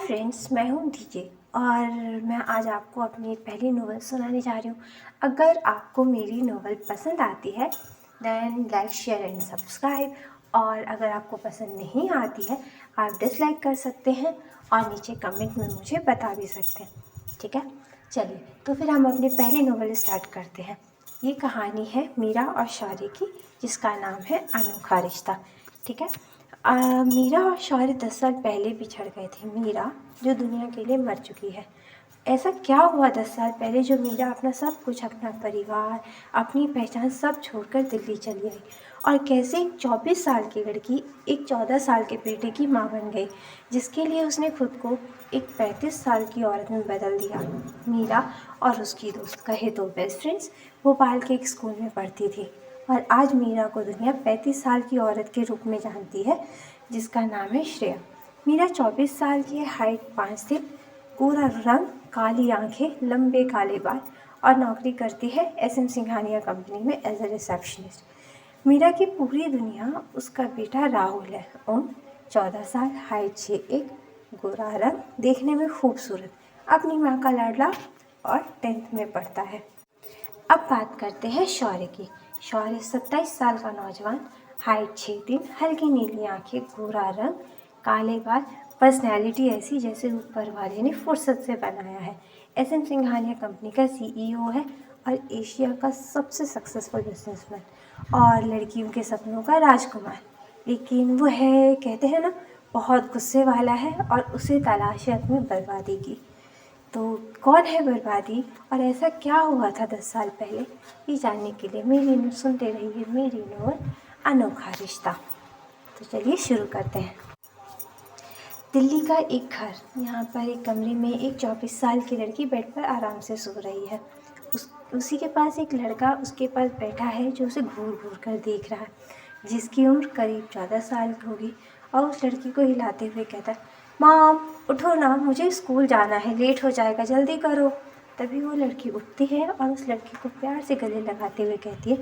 Friends, मैं हूँ DJ और मैं आज आपको अपनी पहली नोवेल सुनाने जा रही हूँ। अगर आपको मेरी नोवेल पसंद आती है then like share and subscribe, और अगर आपको पसंद नहीं आती है आप डिसलाइक कर सकते हैं और नीचे कमेंट में मुझे बता भी सकते हैं। ठीक है, चलिए तो फिर हम अपनी पहली नोवेल स्टार्ट करते हैं। ये कहानी है मीरा और शौर्य की, जिसका नाम है अनोखा रिश्ता। ठीक है, मीरा और शौर्य 10 साल पहले बिछड़ गए थे। मीरा जो दुनिया के लिए मर चुकी है। ऐसा क्या हुआ 10 साल पहले जो मीरा अपना सब कुछ, अपना परिवार, अपनी पहचान सब छोड़कर दिल्ली चली आई, और कैसे एक 24 साल की लड़की एक 14 साल के बेटे की माँ बन गई, जिसके लिए उसने खुद को एक 35 साल की औरत में बदल दिया। मीरा और उसकी दोस्त, कहे तो बेस्ट फ्रेंड्स, भोपाल के एक स्कूल में पढ़ती थी, और आज मीरा को दुनिया 35 साल की औरत के रूप में जानती है, जिसका नाम है श्रेया। मीरा 24 साल की है, हाइट 5 फीट, गोरा रंग, काली आंखें, लंबे काले बाल, और नौकरी करती है SM सिंघानिया कंपनी में एज ए रिसेप्शनिस्ट। मीरा की पूरी दुनिया उसका बेटा राहुल है। उम्र 14 साल, हाइट 6'1", गोरा रंग, देखने में खूबसूरत, अपनी माँ का लाडला, और 10th में पढ़ता है। अब बात करते हैं शौर्य की। शौर्य 27 साल का नौजवान, हाइट 6'3", हल्की नीली आंखें, गोरा रंग, काले बाल, पर्सनैलिटी ऐसी जैसे ऊपर वाले ने फुर्सत से बनाया है। SM सिंघानिया कंपनी का CEO है और एशिया का सबसे सक्सेसफुल बिजनेसमैन, और लड़कियों के सपनों का राजकुमार। लेकिन वो है, कहते हैं ना, बहुत गुस्से वाला है, और उसे तलाश है अपनी बर्बादी की। तो कौन है बर्बादी और ऐसा क्या हुआ था 10 साल पहले, ये जानने के लिए सुनते रहिए मेरी नोवेल अनोखा रिश्ता। तो चलिए शुरू करते हैं। दिल्ली का एक घर, यहाँ पर एक कमरे में एक 24 साल की लड़की बेड पर आराम से सो रही है। उसी के पास एक लड़का उसके पास बैठा है जो उसे घूर घूर कर देख रहा है, जिसकी उम्र करीब 14 साल होगी, और उस लड़की को हिलाते हुए कहता है, मॉम उठो ना, मुझे स्कूल जाना है, लेट हो जाएगा, जल्दी करो। तभी वो लड़की उठती है और उस लड़की को प्यार से गले लगाते हुए कहती है,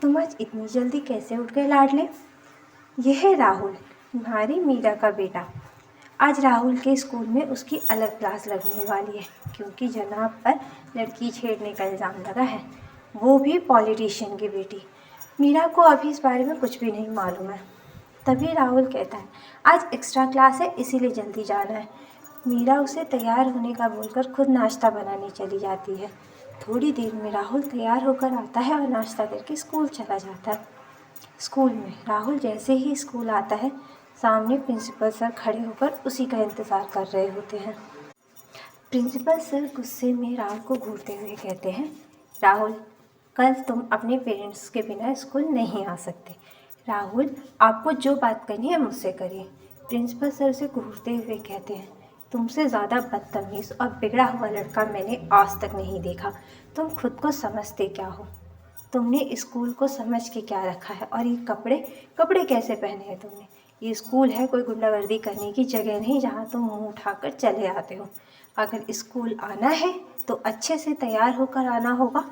तुम आज इतनी जल्दी कैसे उठ गए लाडले? यह है राहुल, तुम्हारी मीरा का बेटा। आज राहुल के स्कूल में उसकी अलग क्लास लगने वाली है, क्योंकि जनाब पर लड़की छेड़ने का इल्ज़ाम लगा है, वो भी पॉलिटिशियन की बेटी। मीरा को अभी इस बारे में कुछ भी नहीं मालूम है। तभी राहुल कहता है, आज एक्स्ट्रा क्लास है इसीलिए जल्दी जाना है। मीरा उसे तैयार होने का बोलकर खुद नाश्ता बनाने चली जाती है। थोड़ी देर में राहुल तैयार होकर आता है और नाश्ता करके स्कूल चला जाता है। स्कूल में राहुल जैसे ही स्कूल आता है, सामने प्रिंसिपल सर खड़े होकर उसी का इंतज़ार कर रहे होते हैं। प्रिंसिपल सर गुस्से में राहुल को घूरते हुए कहते हैं, राहुल, कल तुम अपने पेरेंट्स के बिना स्कूल नहीं आ सकते। राहुल, आपको जो बात करनी है मुझसे करिए। प्रिंसिपल सर उसे घूरते हुए कहते हैं, तुमसे ज़्यादा बदतमीज़ और बिगड़ा हुआ लड़का मैंने आज तक नहीं देखा। तुम खुद को समझते क्या हो? तुमने स्कूल को समझ के क्या रखा है? और ये कपड़े कैसे पहने हैं तुमने? ये स्कूल है, कोई गुंडागर्दी करने की जगह नहीं जहाँ तुम मुंह उठाकर चले आते हो। अगर स्कूल आना है तो अच्छे से तैयार होकर आना होगा,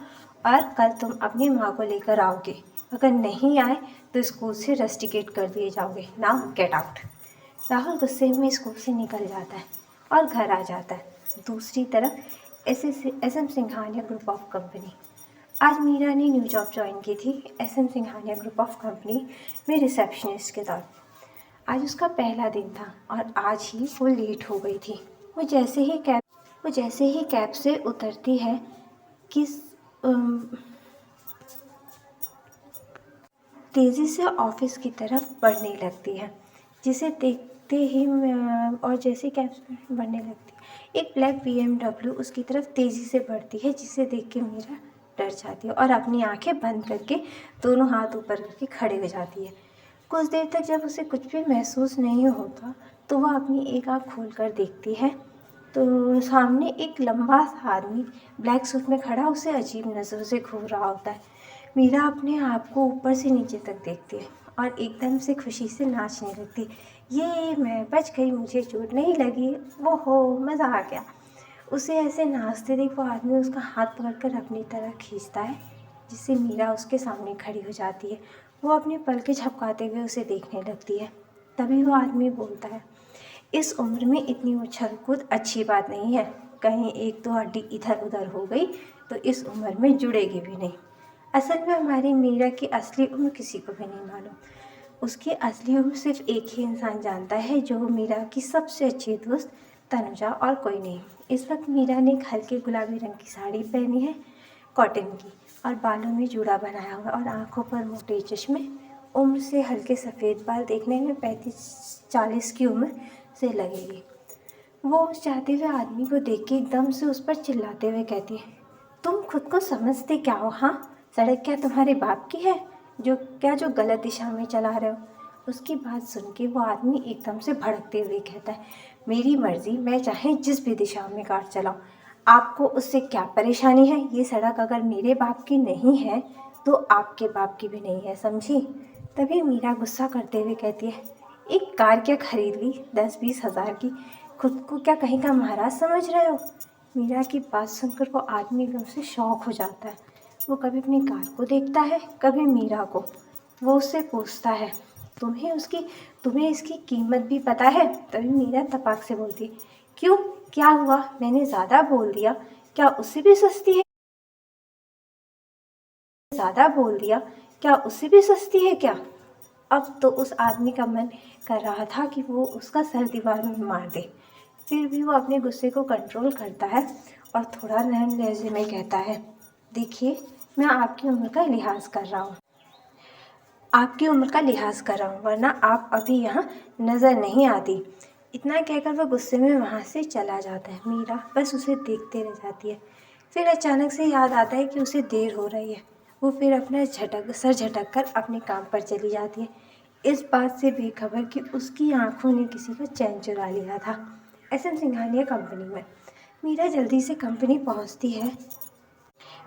और कल तुम अपनी माँ को लेकर आओगे। अगर नहीं आए तो स्कूल से रस्टिकेट कर दिए जाओगे। Now get out. राहुल गुस्से में स्कूल से निकल जाता है और घर आ जाता है। दूसरी तरफ SM Singhania group of company. आज मीरा ने न्यू जॉब ज्वाइन की थी SM Singhania group of company में रिसेप्शनिस्ट के तौर पर। आज उसका पहला दिन था और आज ही वो लेट हो गई थी। वो जैसे ही कैब से उतरती है कि तेज़ी से ऑफिस की तरफ बढ़ने लगती है, जिसे देखते ही और जैसे कैब बढ़ने लगती है, एक ब्लैक BMW उसकी तरफ तेज़ी से बढ़ती है, जिसे देख के मीरा डर जाती है और अपनी आंखें बंद करके दोनों हाथ ऊपर करके खड़े हो जाती है। कुछ देर तक जब उसे कुछ भी महसूस नहीं होता तो वह अपनी एक आँख खोल कर देखती है, तो सामने एक लंबा सा आदमी ब्लैक सूट में खड़ा उसे अजीब नज़रों से घूर रहा होता है। मीरा अपने आप को ऊपर से नीचे तक देखती है और एकदम से खुशी से नाचने लगती। ये मैं बच गई, मुझे चोट नहीं लगी, वो हो मज़ा आ गया। उसे ऐसे नाचते देख वो आदमी उसका हाथ पकड़कर अपनी तरफ खींचता है, जिससे मीरा उसके सामने खड़ी हो जाती है। वो अपनी पलकें झपकाते हुए उसे देखने लगती है। तभी वो आदमी बोलता है, इस उम्र में इतनी उछल कूद अच्छी बात नहीं है, कहीं एक दो हड्डी इधर उधर हो गई तो इस उम्र में जुड़ेगी भी नहीं। असल में हमारी मीरा की असली उम्र किसी को भी नहीं मालूम। उसकी असली उम्र सिर्फ एक ही इंसान जानता है, जो मीरा की सबसे अच्छी दोस्त तनुजा, और कोई नहीं। इस वक्त मीरा ने एक हल्के गुलाबी रंग की साड़ी पहनी है, कॉटन की, और बालों में जूड़ा बनाया हुआ और आंखों पर मोटे चश्मे। उम्र से हल्के सफ़ेद बाल, देखने में 35-40 की उम्र से लगेगी। वो उस जाते हुए आदमी को देख के एकदम से उस पर चिल्लाते हुए कहती है, तुम खुद को समझते क्या हो? हाँ, सड़क क्या तुम्हारे बाप की है जो गलत दिशा में चला रहे हो? उसकी बात सुन के वो आदमी एकदम से भड़कते हुए कहता है, मेरी मर्ज़ी, मैं चाहे जिस भी दिशा में कार चलाऊँ, आपको उससे क्या परेशानी है? ये सड़क अगर मेरे बाप की नहीं है तो आपके बाप की भी नहीं है, समझी? तभी मीरा गुस्सा करते हुए कहती है, एक कार क्या खरीद ली 10-20 हज़ार की, खुद को क्या कहीं का महाराज समझ रहे हो? मीरा की बात सुनकर वो आदमी एकदम से शॉक हो जाता है। वो कभी अपनी कार को देखता है, कभी मीरा को। वो उससे पूछता है, तुम्हें इसकी कीमत भी पता है? तभी मीरा तपाक से बोलती, क्यों, क्या हुआ? मैंने ज़्यादा बोल दिया? क्या उससे भी सस्ती है? ज़्यादा बोल दिया? क्या उससे भी सस्ती है क्या? अब तो उस आदमी का मन कर रहा था कि वो उसका सर दीवार में मार दे। फिर भी वो अपने गुस्से को कंट्रोल करता है और थोड़ा नरम लहजे में कहता है, देखिए, मैं आपकी उम्र का लिहाज कर रहा हूँ, वरना आप अभी यहाँ नज़र नहीं आती। इतना कहकर वह गुस्से में वहाँ से चला जाता है। मीरा बस उसे देखते रह जाती है। फिर अचानक से याद आता है कि उसे देर हो रही है। वो फिर अपना सर झटक कर अपने काम पर चली जाती है, इस बात से बेखबर कि उसकी आंखों ने किसी का चैन चुरा लिया था। SM सिंघानिया कंपनी में मीरा जल्दी से कंपनी पहुंचती है।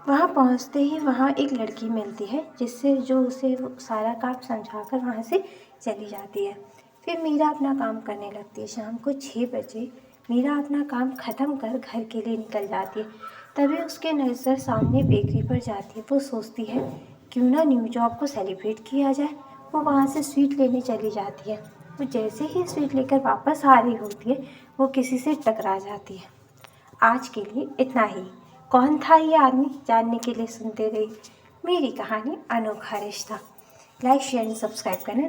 वहाँ पहुँचते ही वहाँ एक लड़की मिलती है, जो उसे सारा काम समझाकर वहाँ से चली जाती है। फिर मीरा अपना काम करने लगती है। शाम को 6 बजे मीरा अपना काम ख़त्म कर घर के लिए निकल जाती है। तभी उसके नज़र सामने बेकरी पर जाती है। वो सोचती है, क्यों ना न्यू जॉब को सेलिब्रेट किया जाए। वो वहाँ से स्वीट लेने चली जाती है। वो जैसे ही स्वीट लेकर वापस आ रही होती है, वो किसी से टकरा जाती है। आज के लिए इतना ही। कौन था ये आदमी, जानने के लिए सुनते रहिए मेरी कहानी अनोखा रिश्ता। लाइक, शेयर एंड सब्सक्राइब करना